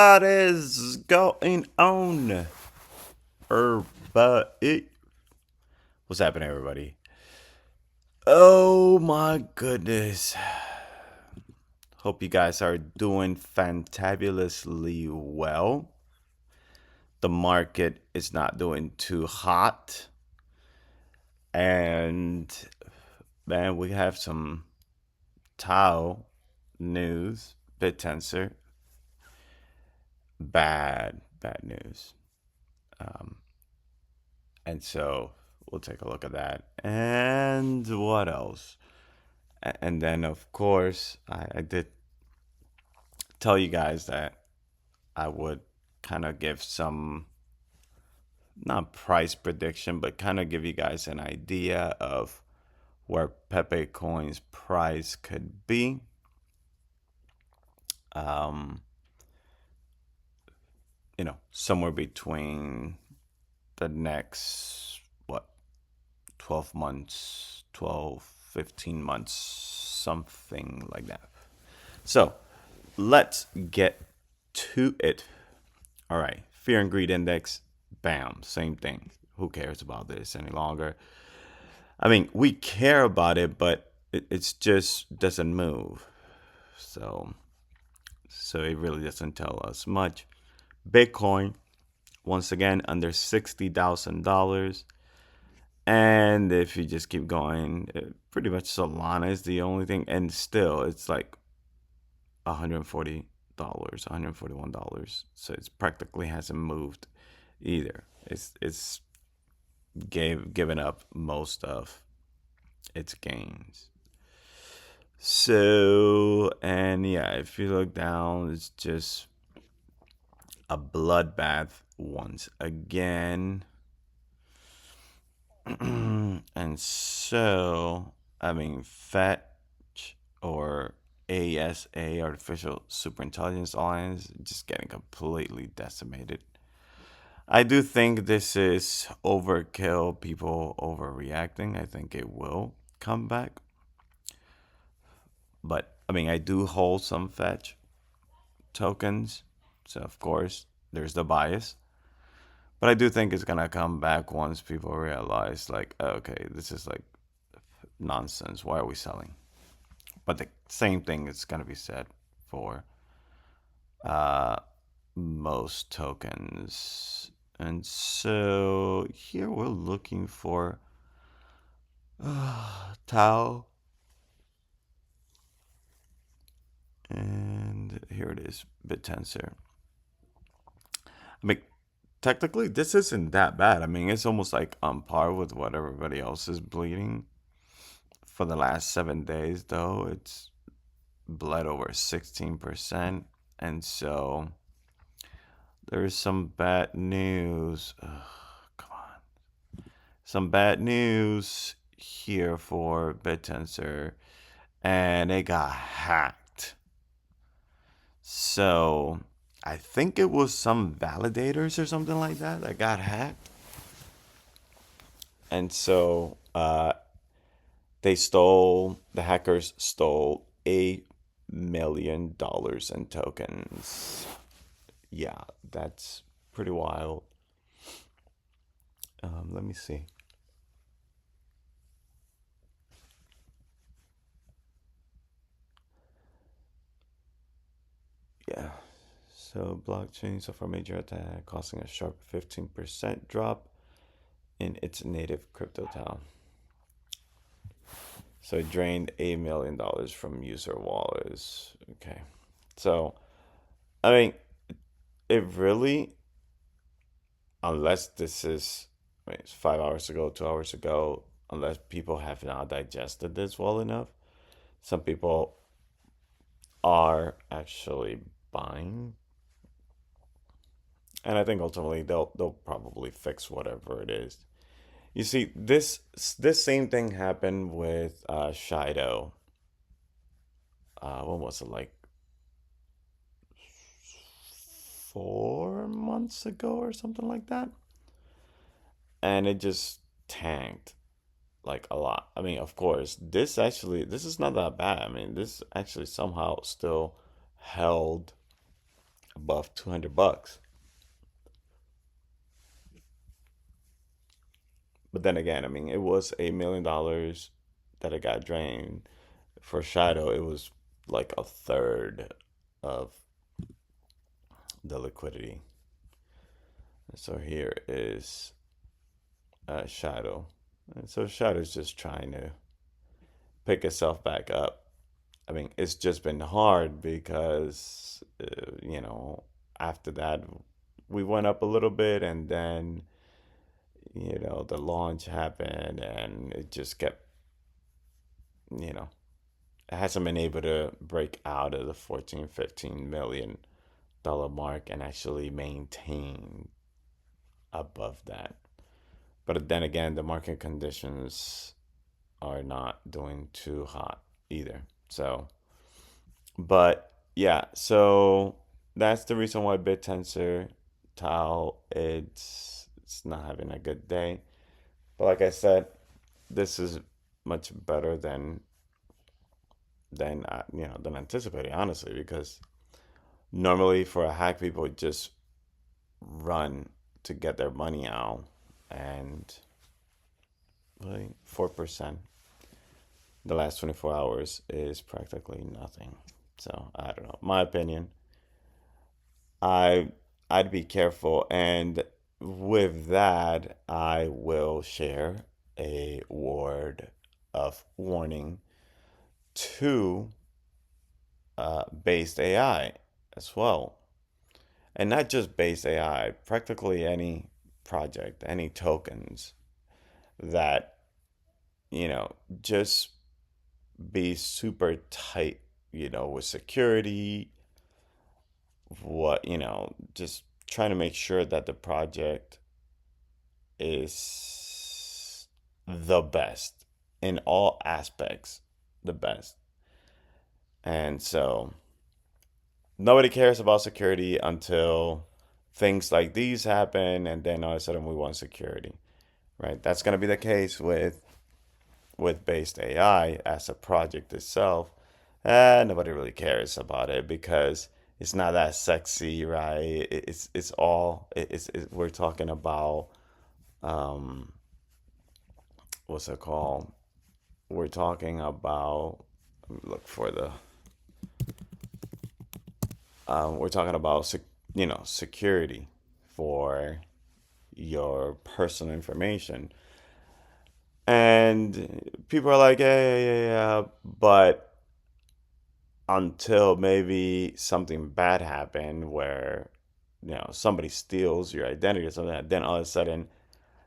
What is going on? Everybody. What's happening, everybody? Oh my goodness. Hope you guys are doing fantabulously well. The market is not doing too hot. And man, we have some Tau news, bit tensor. Bad news. Um, And so we'll take a look at that. And what else? And then, of course, I did tell you guys that I would kind of give some, not price prediction, but kind of give you guys an idea of where Pepe Coin's price could be. Um, somewhere between the next, what, 12 months, 12, 15 months, something like that. So let's get to it. All right. Fear and greed index. Bam. Same thing. Who cares about this any longer? I mean, we care about it, but it's just doesn't move. So, so it really doesn't tell us much. Bitcoin, once again, under $60,000. And if you just keep going, pretty much Solana is the only thing. And still, it's like $140, $141. So it's practically hasn't moved either. It's given up most of its gains. So, and yeah, if you look down, it's just a bloodbath once again. And so, I mean, Fetch or ASA, Artificial Superintelligence Alliance, just getting completely decimated. I do think this is overkill, people overreacting. I think it will come back. But, I mean, I do hold some Fetch tokens. So, of course, there's the bias. But I do think it's going to come back once people realize, like, okay, this is like nonsense. Why are we selling? But the same thing is going to be said for uh, most tokens. And so here we're looking for Tau. And here it is, BitTensor. I mean, technically, this isn't that bad. I mean, it's almost like on par with what everybody else is bleeding. For the last 7 days, though, it's bled over 16%. And so there's some bad news. Ugh, come on. Some bad news here for BitTensor. And it got hacked. So I think it was some validators or something like that got hacked. And so the hackers stole $1 million in tokens. Yeah, that's pretty wild. Let me see. Yeah. So blockchain suffered a major attack, causing a sharp 15% drop in its native crypto town. So it drained $1 million from user wallets. Okay. So, I mean, it really, unless this is, I mean, it's 5 hours ago, 2 hours ago, unless people have not digested this well enough, some people are actually buying. And I think ultimately they'll probably fix whatever it is. You see, this same thing happened with Shido. When was it, like 4 months ago or something like that? And it just tanked like a lot. I mean, of course, this is not that bad. I mean, this actually somehow still held above $200. But then again, I mean, it was $1 million that it got drained. For Shadow, it was like a third of the liquidity. So here is Shadow. And so Shadow's just trying to pick itself back up. I mean, it's just been hard because, after that, we went up a little bit and then, the launch happened and it just kept, you know, it hasn't been able to break out of the 14, $15 million mark and actually maintain above that. But then again, the market conditions are not doing too hot either. So, but yeah, so that's the reason why BitTensor Tau it's not having a good day. But like I said, this is much better than anticipated, honestly, because normally for a hack, people would just run to get their money out, and really 4% the last 24 hours is practically nothing. So I don't know. My opinion, I I'd be careful, and with that, I will share a word of warning to based AI as well, and not just based AI. Practically any project, any tokens that just be super tight, with security, just trying to make sure that the project is the best in all aspects, the best. And so nobody cares about security until things like these happen, and then all of a sudden we want security, right? That's going to be the case with based AI as a project itself. Nobody really cares about it because it's not that sexy, right? It's all we're talking about. Um, what's it called? We're talking about. Look for the. We're talking about security for your personal information, and people are like, yeah, yeah, yeah, yeah, but until maybe something bad happened where somebody steals your identity or something, then all of a sudden,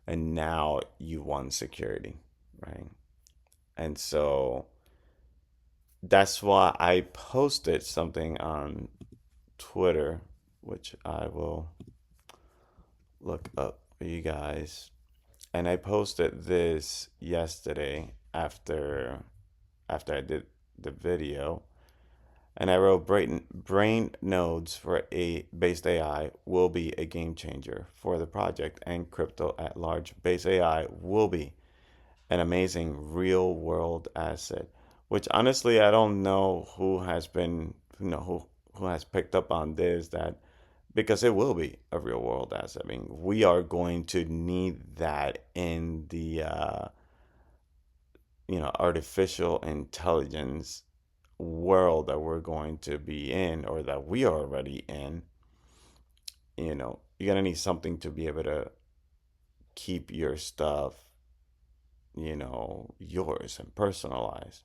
and now you want security, right? And so that's why I posted something on Twitter, which I will look up for you guys. And I posted this yesterday after I did the video. And I wrote brain nodes for a based AI will be a game changer for the project and crypto at large. Based AI will be an amazing real world asset, which honestly I don't know who has been, who has picked up on this, that because it will be a real world asset. I mean, we are going to need that in the artificial intelligence world that we're going to be in, or that we are already in. You're gonna need something to be able to keep your stuff, yours and personalized.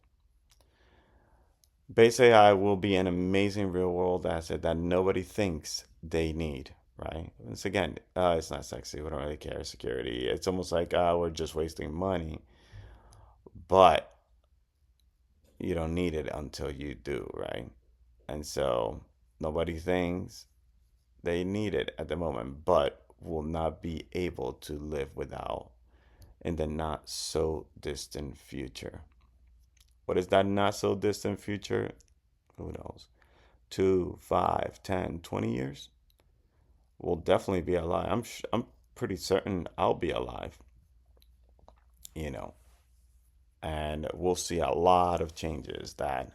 Base AI will be an amazing real world asset that nobody thinks they need, right? Once again, it's not sexy. We don't really care. Security. It's almost like we're just wasting money, but you don't need it until you do, right? And so nobody thinks they need it at the moment, but will not be able to live without in the not so distant future. What is that not so distant future? Who knows? 2, 5, 10, 20 years? We'll definitely be alive. I'm pretty certain I'll be alive, you know, and we'll see a lot of changes that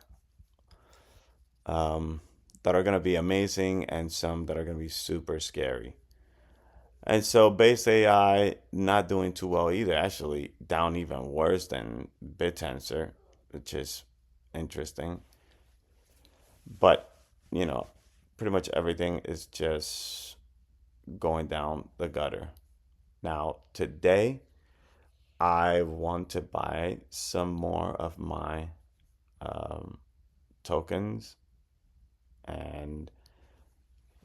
that are going to be amazing and some that are going to be super scary. And so base AI not doing too well either, actually down even worse than BitTensor, which is interesting. But, you know, pretty much everything is just going down the gutter. Now, today, I want to buy some more of my um, tokens and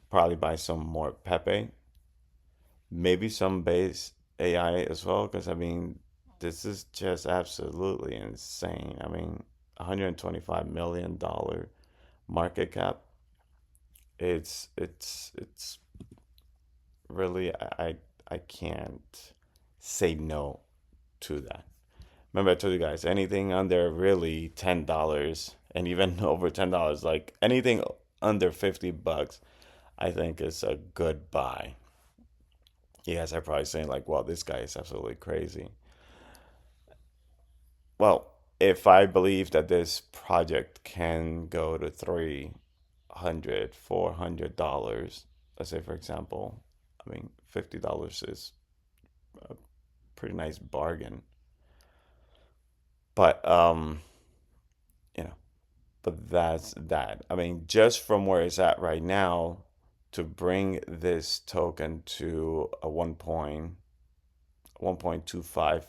probably buy some more Pepe, maybe some base AI as well, because I mean, this is just absolutely insane. I mean, $125 million market cap. It's really I can't say no to that. Remember I told you guys anything under really $10 and even over $10, like anything under $50, I think is a good buy. You guys are probably saying like, "Well, this guy is absolutely crazy." Well, if I believe that this project can go to 300, $400, let's say for example, I mean, $50 is a pretty nice bargain. But you know, but that's that. I mean, just from where it's at right now, to bring this token to a 1.25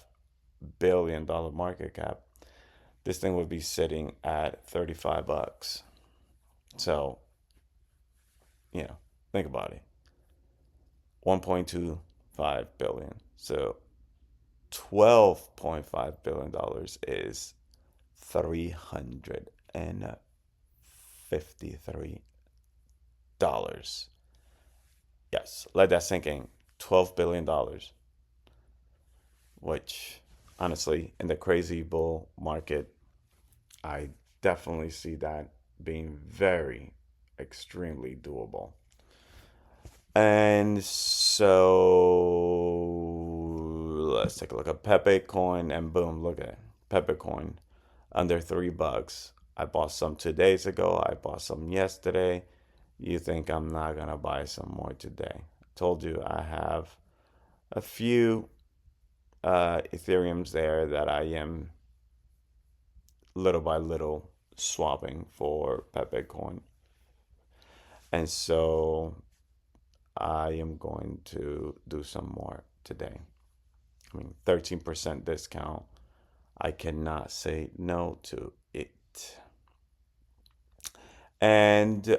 billion dollar market cap, this thing would be sitting at $35. So, think about it. 1.25 billion. So $12.5 billion is $353. Yes, let that sink in. $12 billion, which honestly, in the crazy bull market, I definitely see that being very, extremely doable. And so let's take a look at Pepe coin, and boom, look at Pepe coin under $3. I bought some 2 days ago. I bought some yesterday. You think I'm not gonna buy some more today? I told you I have a few Ethereums there that I am little by little swapping for Pepe coin, and so I am going to do some more today. I mean, 13% discount. I cannot say no to it. And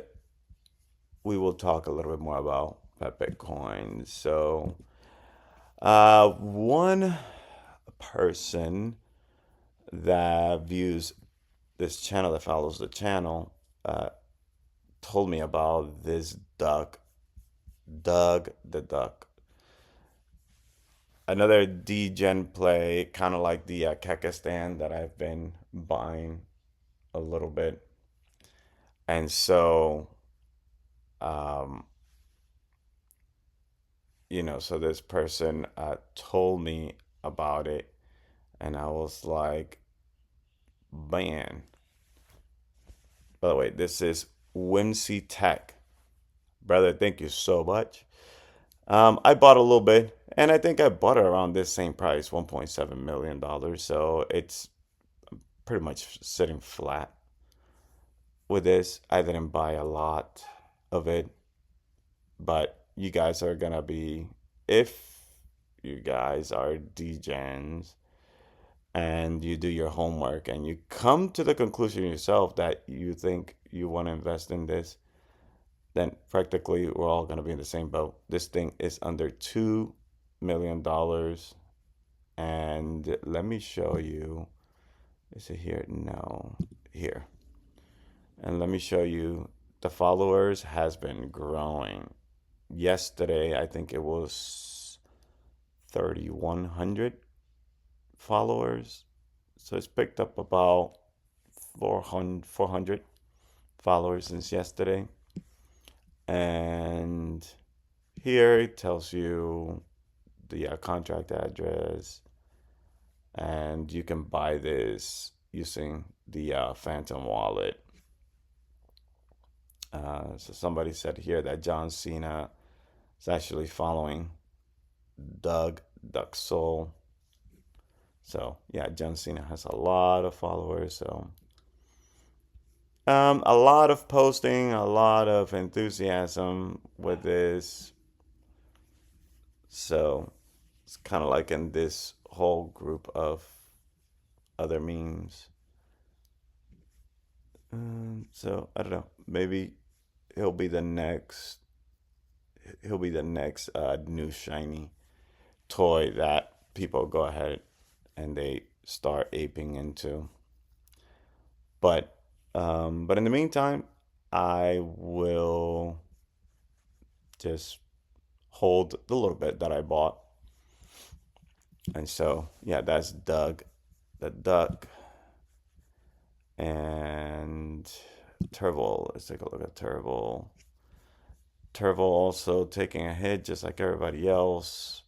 we will talk a little bit more about Pepecoin. So, one person that views this channel, that follows the channel, told me about this duck, Doug the Duck. Another degen play, kind of like the Kekistan that I've been buying a little bit. And so, um, so this person told me about it, and I was like, man. By the way, this is Whimsy Tech. Brother, thank you so much. I bought a little bit, and I think I bought it around this same price, $1.7 million. So it's pretty much sitting flat with this. I didn't buy a lot of it, but you guys are gonna be, if you guys are degens and you do your homework and you come to the conclusion yourself that you think you want to invest in this, then practically we're all gonna be in the same boat. This thing is under $2 million, and let me show you. Is it here? No, here. And let me show you, the followers has been growing. Yesterday, I think it was 3,100 followers. So it's picked up about 400 followers since yesterday. And here it tells you the contract address, and you can buy this using the Phantom wallet. So somebody said here that John Cena is actually following Duck Soul. So yeah, John Cena has a lot of followers. So a lot of posting, a lot of enthusiasm with this. So it's kind of like in this whole group of other memes. So I don't know. Maybe he'll be the next. He'll be the next new shiny toy that people go ahead and they start aping into. But but in the meantime, I will just hold the little bit that I bought. And so yeah, that's Doug, the duck, and Turtle. Let's take a look at Turtle. Turtle also taking a hit just like everybody else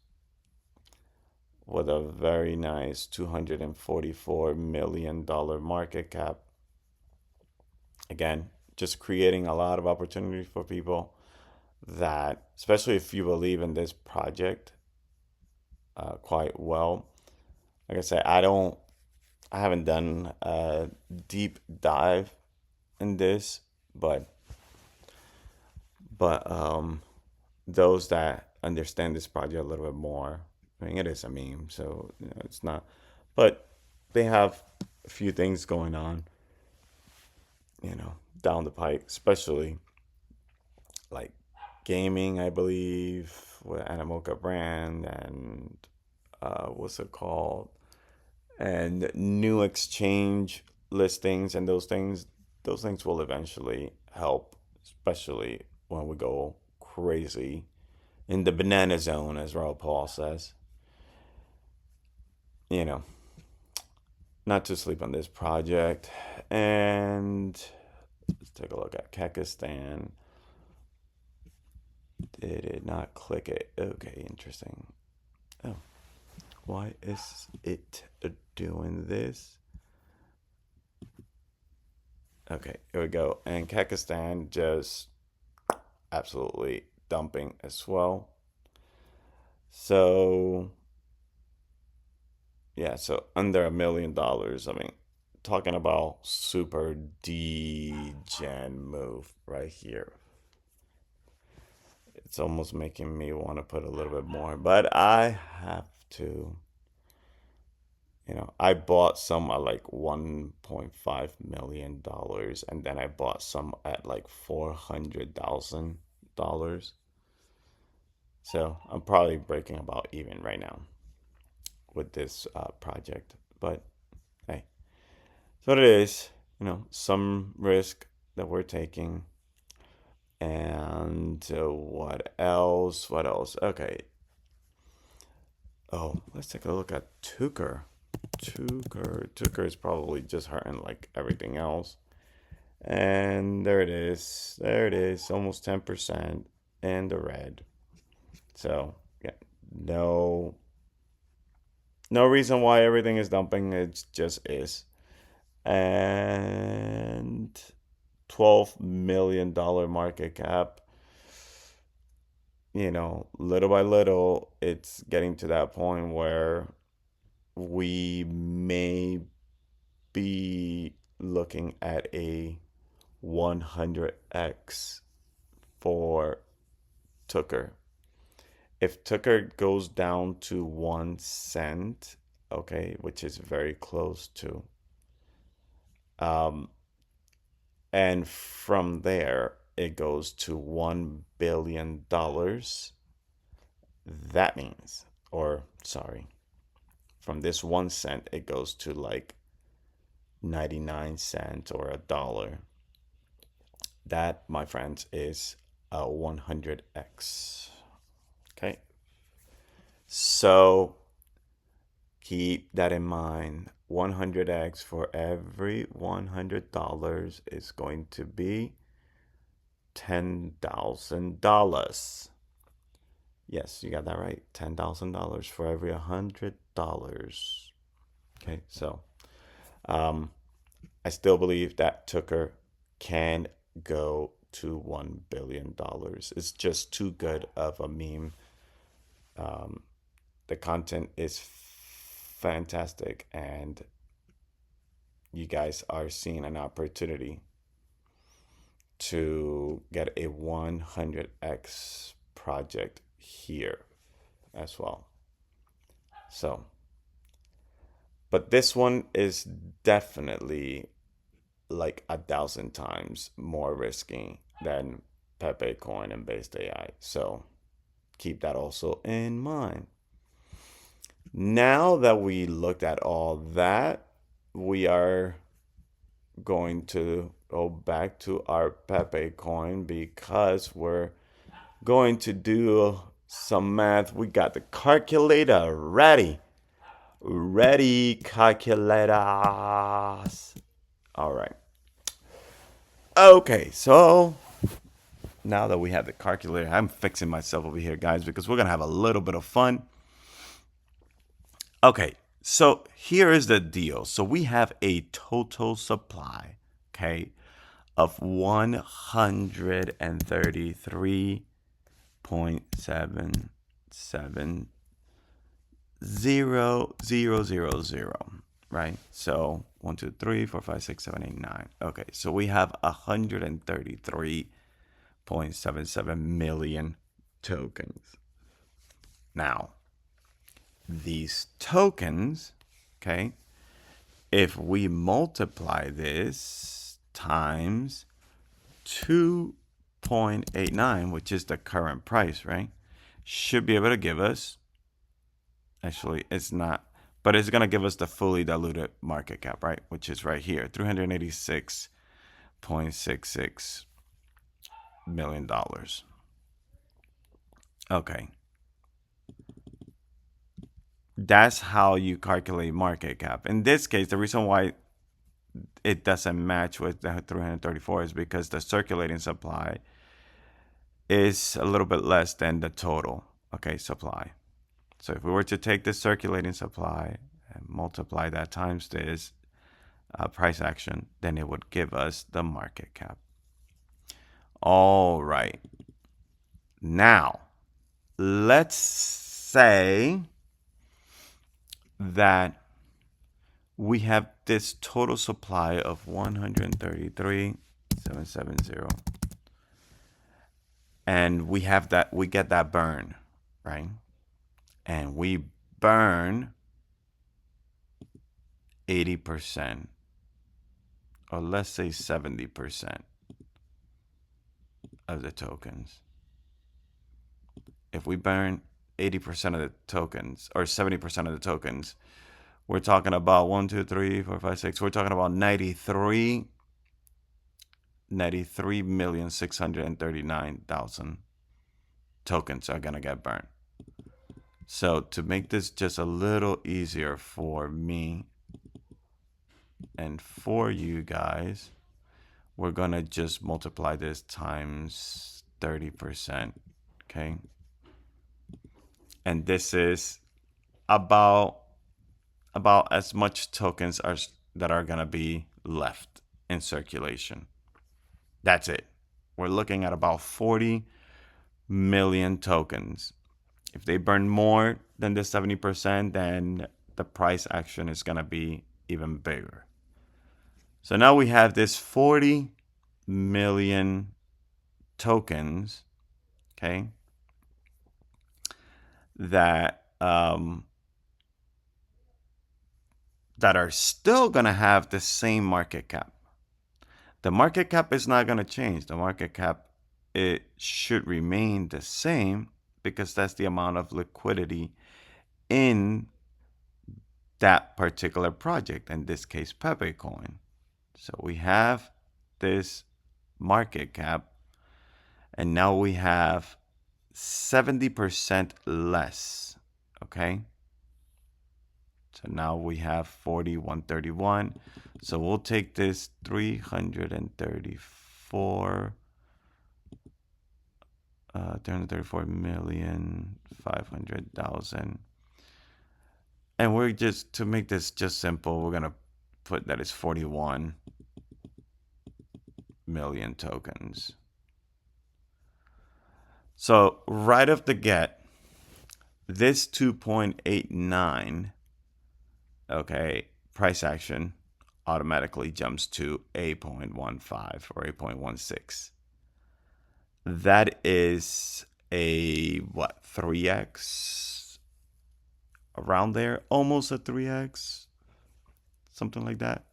with a very nice $244 million market cap. Again, just creating a lot of opportunity for people that, especially if you believe in this project quite well. Like I said, I haven't done a deep dive in this, but those that understand this project a little bit more, I mean, it is a meme, so it's not, but they have a few things going on, down the pike, especially like gaming, I believe, with Animoca brand and what's it called? And new exchange listings and those things will eventually help, especially when we go crazy in the banana zone, as Raul Paul says. You know, not to sleep on this project. And let's take a look at Kekistan. Did it not click it? Okay, interesting. Oh, why is it doing this? Okay, here we go. And Kekistan just absolutely dumping as well. So, yeah, so under $1 million. I mean, talking about super degen move right here. It's almost making me want to put a little bit more, but I have to. I bought some at like $1.5 million, and then I bought some at like $400,000. So I'm probably breaking about even right now with this project. But hey, so it is. Some risk that we're taking. And what else? What else? Okay. Oh, let's take a look at Tucker. Tucker is probably just hurting like everything else. And there it is. There it is. Almost 10% in the red. So, yeah, no no reason why everything is dumping. It just is. And $12 million market cap. Little by little, it's getting to that point where we may be looking at a 100x for Tucker. If Tucker goes down to 1 cent, okay, which is very close to, um, and from there it goes to $1 billion. That means, or sorry, from this 1 cent it goes to like 99 cents or $1. That, my friends, is a 100x. Okay. So keep that in mind. 100x for every $100 is going to be $10,000. Yes, you got that right. $10,000 for every $100. Okay, so I still believe that Tucker can go to $1 billion. It's just too good of a meme. The content is fantastic, and you guys are seeing an opportunity to get a 100x project here as well. So, but this one is definitely like 1,000 times more risky than Pepecoin and BasedAI. So keep that also in mind. Now that we looked at all that, we are going to go back to our Pepecoin because we're going to do some math. We got the calculator ready. Ready, calculators. All right. Okay, so now that we have the calculator, I'm fixing myself over here, guys, because we're going to have a little bit of fun. Okay, so here is the deal. So we have a total supply, okay, of 133.770000, right? So 1, 2, 3, 4, 5, 6, 7, 8, 9. Okay, so we have 133.77 million tokens. Now, these tokens, okay, if we multiply this times 2.89, which is the current price, right, should be able to give us, actually it's not, but it's going to give us the fully diluted market cap, right, which is right here, $386.66 million. Okay. That's how you calculate market cap. In this case, the reason why it doesn't match with the 334 is because the circulating supply is a little bit less than the total, okay, supply. So if we were to take this circulating supply and multiply that times this price action, then it would give us the market cap. All right. Now, let's say that we have this total supply of 133.770, and we have that, we get that burn, right? And we burn 80%, or let's say 70% of the tokens. If we burn 80% of the tokens, or 70% of the tokens, we're talking about 1, 2, 3, 4, 5, 6. We're talking about 93,639,000 tokens are going to get burned. So to make this just a little easier for me and for you guys, we're going to just multiply this times 30%, okay? And this is about as much tokens that are going to be left in circulation. That's it. We're looking at about 40 million tokens. If they burn more than the 70%, then the price action is going to be even bigger. So now we have this 40 million tokens, okay, that are still going to have the same market cap. The market cap is not going to change. The market cap, it should remain the same because that's the amount of liquidity in that particular project, in this case, Pepecoin. So we have this market cap, and now we have 70% less, okay? So now we have 4131. So we'll take this 334,500,000. And we're just, to make this just simple, we're going to put that as 41 million tokens. So right off the get, this 2.89, okay, price action automatically jumps to 8.15 or 8.16. That is a what, 3x around there, almost a 3x, something like that.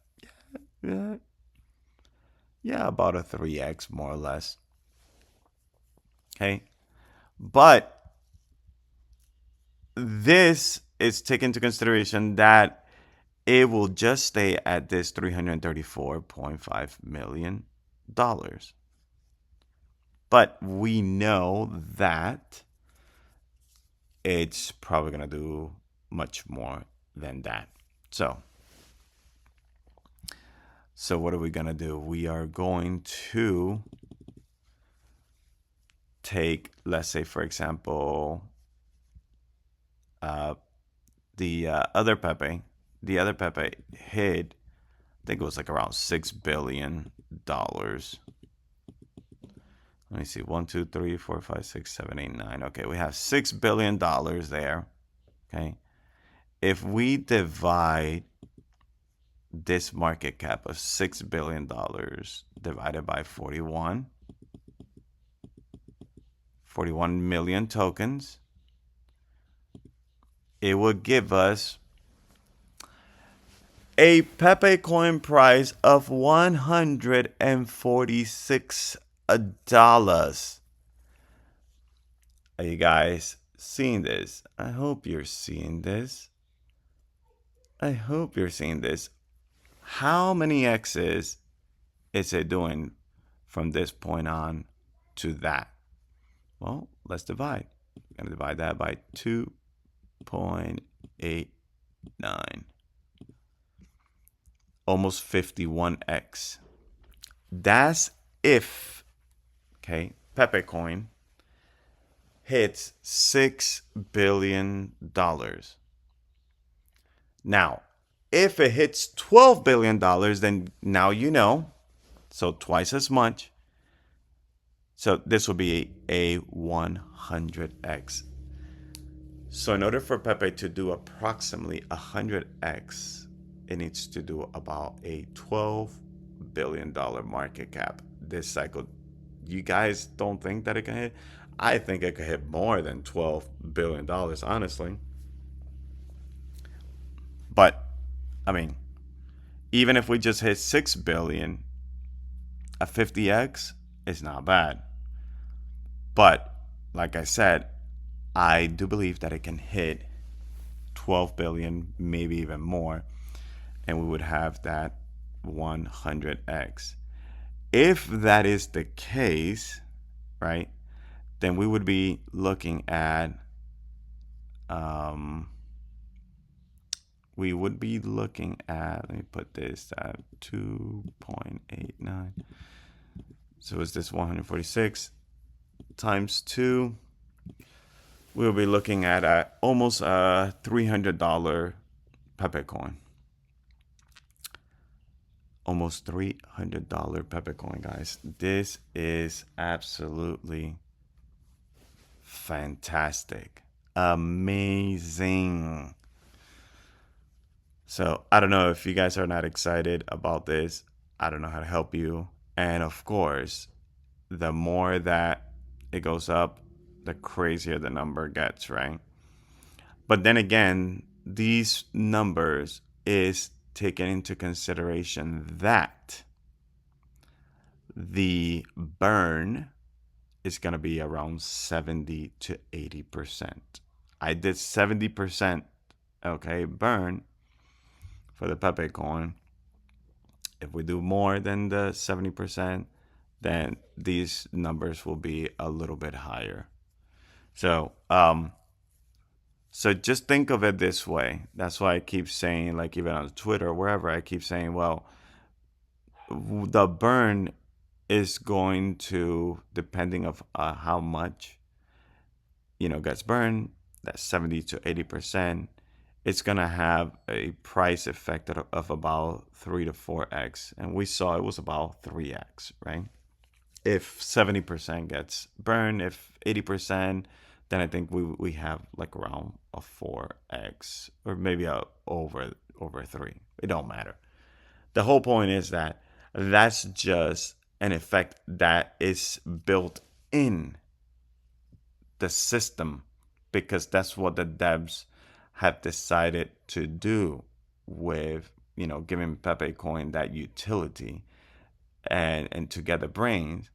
Yeah, yeah, about a 3x more or less. Okay, but this is taken into consideration that it will just stay at this $334.5 million. But we know that it's probably going to do much more than that. So what are we going to do? We are going to take, let's say, for example, the other Pepe. The other Pepe hit, I think it was like around $6 billion. Let me see. 1, 2, 3, 4, 5, 6, 7, 8, 9. Okay, we have $6 billion there. Okay. If we divide this market cap of $6 billion divided by 41 million tokens, it would give us a Pepecoin price of $146. Are you guys seeing this? I hope you're seeing this. I hope you're seeing this. How many X's is it doing from this point on to that? Well, let's divide. We're going to divide that by 2.89. Almost 51x. That's if, okay, Pepecoin hits $6 billion. Now, if it hits $12 billion, then now you know, so twice as much. So this will be a 100x. So in order for Pepe to do approximately 100x, it needs to do about a $12 billion market cap this cycle. You guys don't think that it can hit? I think it could hit more than $12 billion, honestly. But, I mean, even if we just hit 6 billion, a 50x is not bad. But, like I said, I do believe that it can hit 12 billion, maybe even more, and we would have that 100x. If that is the case, right, then we would be looking at let me put this at 2.89. So is this 146 times 2? We'll be looking at almost a $300 Pepecoin. Almost $300 Pepecoin, guys. This is absolutely fantastic. Amazing. So I don't know if you guys are not excited about this. I don't know how to help you. And of course, the more that it goes up, the crazier the number gets, right? But then again, these numbers is taken into consideration that the burn is going to be around 70 to 80%. I did 70%, okay, burn for the Pepe coin. If we do more than the 70%, then these numbers will be a little bit higher. So, so just think of it this way. That's why I keep saying, like even on Twitter, wherever, I keep saying, well, the burn is going to, depending of how much, gets burned, that's 70 to 80%, it's going to have a price effect of about 3 to 4x. And we saw it was about 3x, right? if 70% gets burned, if 80%, then I think we have like around a 4x or maybe over 3. It don't matter. The whole point is that that's just an effect that is built in the system because that's what the devs have decided to do with, giving Pepecoin that utility and together brains.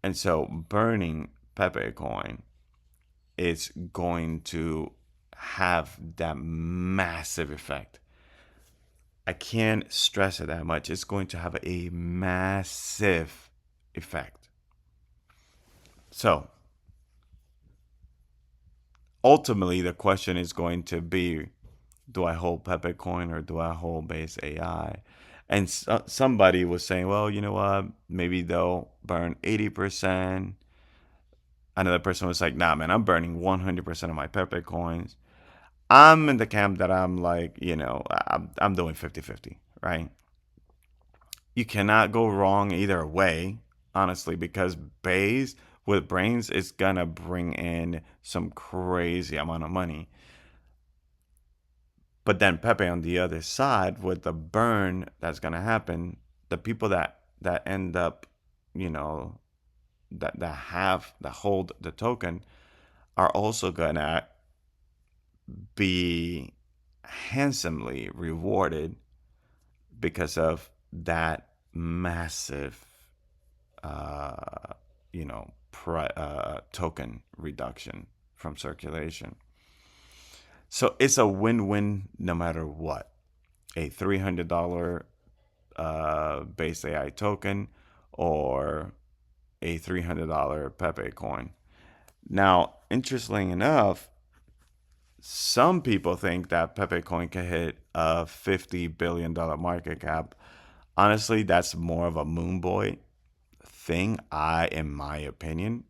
And so burning Pepecoin is going to have that massive effect. I can't stress it that much. It's going to have a massive effect. So ultimately, the question is going to be, do I hold Pepecoin or do I hold BasedAI? And somebody was saying, well, you know what? Maybe they'll burn 80%. Another person was like, nah, man, I'm burning 100% of my Pepecoins. I'm in the camp that I'm like, I'm doing 50-50, right? You cannot go wrong either way, honestly, because Base with brains is gonna bring in some crazy amount of money. But then Pepe on the other side, with the burn that's gonna happen, the people that end up, you know, that hold the token are also gonna be handsomely rewarded because of that massive, token reduction from circulation. So it's a win-win no matter what. A $300 BasedAI token or a $300 Pepe coin. Now, interestingly enough, some people think that Pepe coin can hit a $50 billion market cap. Honestly, that's more of a moon boy thing, in my opinion.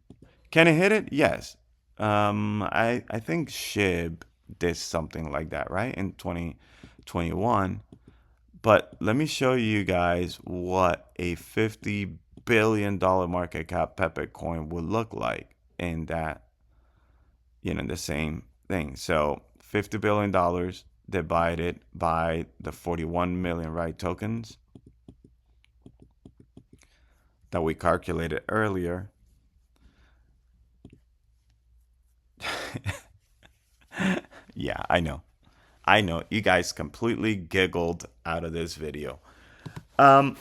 Can it hit it? Yes. I think Shib did something like that, right? In 2021. But let me show you guys what a $50 billion market cap Pepe coin would look like in that, the same thing. So $50 billion divided by the 41 million right tokens that we calculated earlier. Yeah, I know. I know. You guys completely giggled out of this video. Um,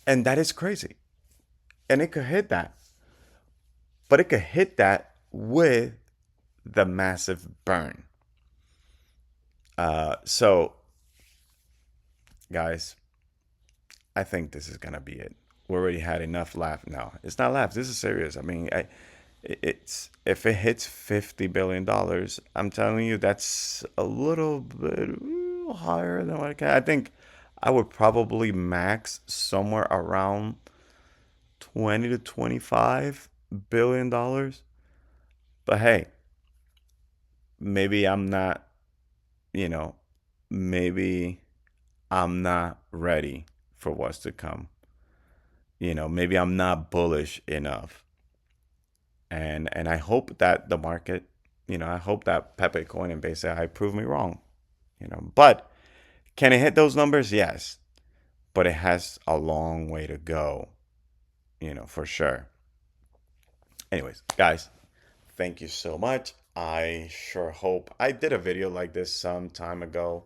and that is crazy. And it could hit that. But it could hit that with the massive burn. So, guys, I think this is going to be it. We already had enough laugh. No, it's not laugh. This is serious. I mean, it's if it hits $50 billion, I'm telling you, that's a little bit higher than what I can. I think I would probably max somewhere around 20 to $25 billion. But hey, maybe I'm not, you know, maybe I'm not ready for what's to come. Maybe I'm not bullish enough. And I hope that the market, I hope that Pepe Coin and BasedAI prove me wrong. But can it hit those numbers? Yes. But it has a long way to go, for sure. Anyways, guys, thank you so much. I sure hope I did a video like this some time ago,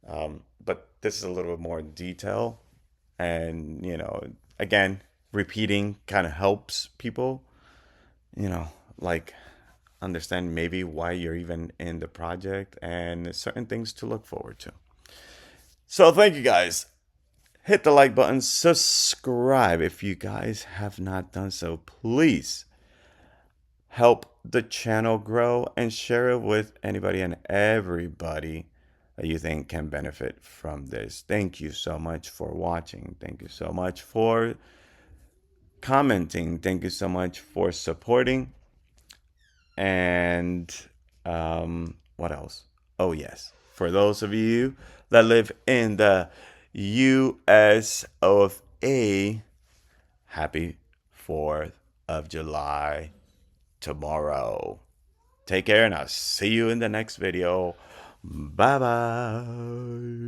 but this is a little bit more detail. And, again, repeating kind of helps people, like understand maybe why you're even in the project and certain things to look forward to. So thank you guys. Hit the like button, subscribe if you guys have not done so. Please help the channel grow and share it with anybody and everybody that you think can benefit from this. Thank you so much for watching. Thank you so much for commenting. Thank you so much for supporting. And what else? Oh, yes. For those of you that live in the US of A, Happy 4th of July tomorrow. Take care, and I'll see you in the next video. Bye bye.